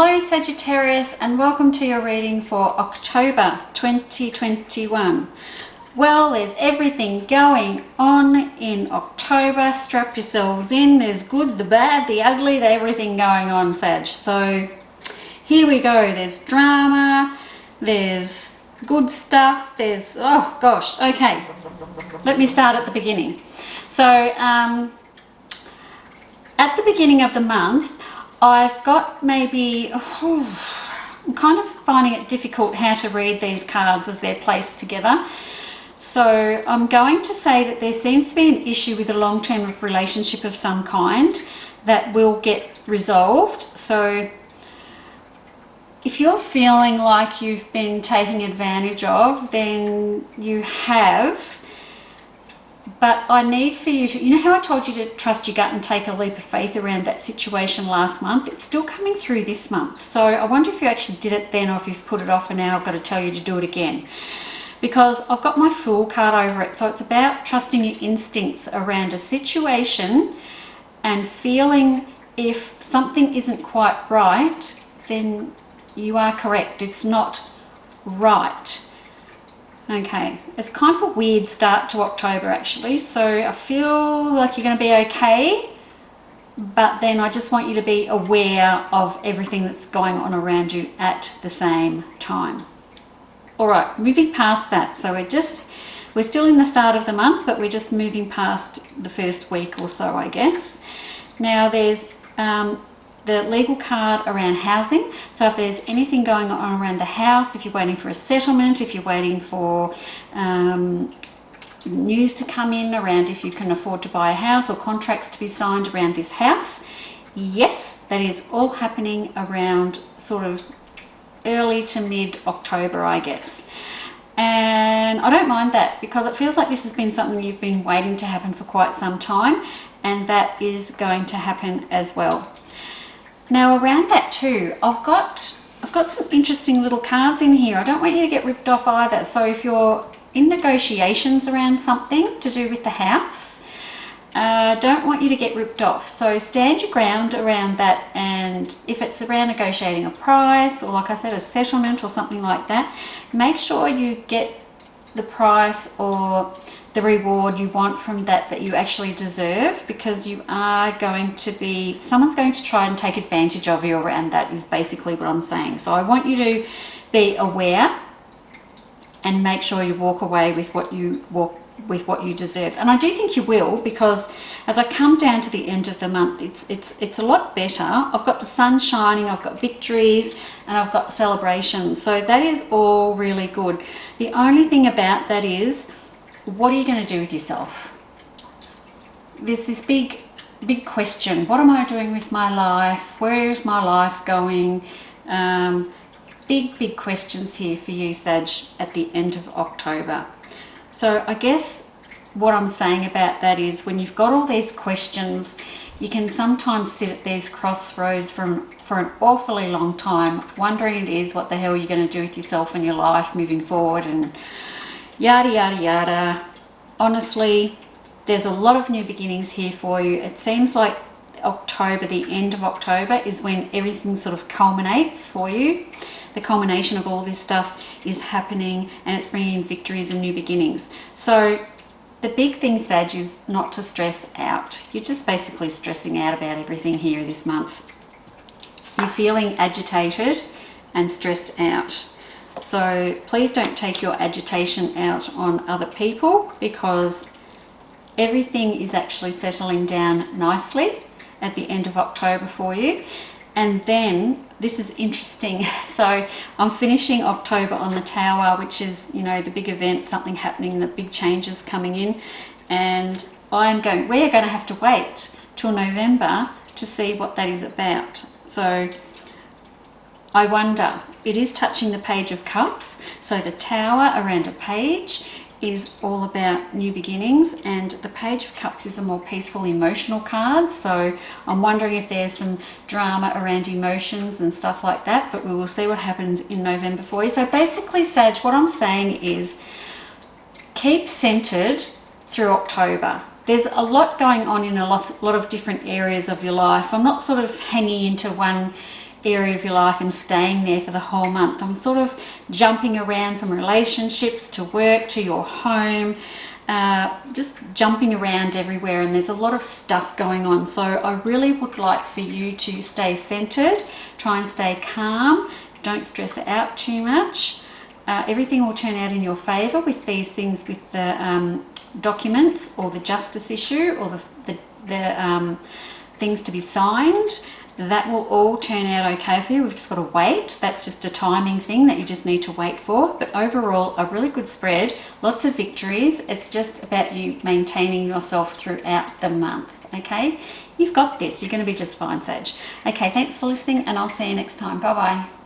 Hello Sagittarius, and welcome to your reading for October 2021. Well, there's everything going on in October. Strap yourselves in. There's good, the bad, the ugly, everything going on, Sag. So here we go. There's drama, there's good stuff, there's, oh gosh, okay. Let me start at the beginning. So at the beginning of the month, I've got maybe, I'm kind of finding it difficult how to read these cards as they're placed together. So I'm going to say that there seems to be an issue with a long-term relationship of some kind that will get resolved. So if you're feeling like you've been taken advantage of, then you have. But I need for you to, you know how I told you to trust your gut and take a leap of faith around that situation last month? It's still coming through this month. So I wonder if you actually did it then, or if you've put it off and now I've got to tell you to do it again. Because I've got my Fool card over it. So it's about trusting your instincts around a situation and feeling if something isn't quite right, then you are correct. It's not right. Okay, it's kind of a weird start to October actually, so I feel like you're going to be okay, but then I just want you to be aware of everything that's going on around you at the same time. Alright, moving past that, so we're still in the start of the month, but we're just moving past the first week or so, I guess. Now there's the legal card around housing. So if there's anything going on around the house, if you're waiting for a settlement, if you're waiting for news to come in around if you can afford to buy a house or contracts to be signed around this house, yes, that is all happening around sort of early to mid-October, I guess. And I don't mind that because it feels like this has been something you've been waiting to happen for quite some time, and that is going to happen as well. Now around that too, I've got some interesting little cards in here. I don't want you to get ripped off either. So if you're in negotiations around something to do with the house, don't want you to get ripped off. So stand your ground around that, and if it's around negotiating a price or, like I said, a settlement or something like that, make sure you get the price or the reward you want from that you actually deserve, because you are going to be, someone's going to try and take advantage of you around that, is basically what I'm saying. So I want you to be aware and make sure you walk away with what you deserve. And I do think you will, because as I come down to the end of the month, it's a lot better. I've got the sun shining, I've got victories, and I've got celebrations. So that is all really good. The only thing about that is, what are you going to do with yourself? There's this big question. What am I doing with my life? Where is my life going? Big questions here for you, Sag, at the end of October. So I guess what I'm saying about that is, when you've got all these questions, you can sometimes sit at these crossroads for an awfully long time, wondering what the hell you're going to do with yourself and your life moving forward, and yada yada yada. Honestly, there's a lot of new beginnings here for you. It seems like October, the end of October, is when everything sort of culminates for you. The culmination of all this stuff is happening, and it's bringing in victories and new beginnings. So the big thing, Sag, is not to stress out. You're just basically stressing out about everything here this month. You're feeling agitated and stressed out. So please don't take your agitation out on other people, because everything is actually settling down nicely at the end of October for you. And then this is interesting. So I'm finishing October on the Tower, which is, you know, the big event, something happening, the big changes coming in. And we're going to have to wait till November to see what that is about. So I wonder, it is touching the Page of Cups. So the Tower around a page is all about new beginnings, and the Page of Cups is a more peaceful, emotional card. So I'm wondering if there's some drama around emotions and stuff like that, but we will see what happens in November for you. So basically, Sag, what I'm saying is, keep centered through October. There's a lot going on in a lot of different areas of your life. I'm not sort of hanging into one area of your life and staying there for the whole month. I'm sort of jumping around from relationships to work to your home, just jumping around everywhere, and there's a lot of stuff going on. So I really would like for you to stay centered, try and stay calm, don't stress it out too much. Everything will turn out in your favor with these things, with the documents or the justice issue or the things to be signed. That will all turn out okay for you. We've just got to wait. That's just a timing thing that you just need to wait for. But overall, a really good spread, lots of victories. It's just about you maintaining yourself throughout the month, okay? You've got this. You're going to be just fine, Sag. Okay, thanks for listening, and I'll see you next time. Bye-bye.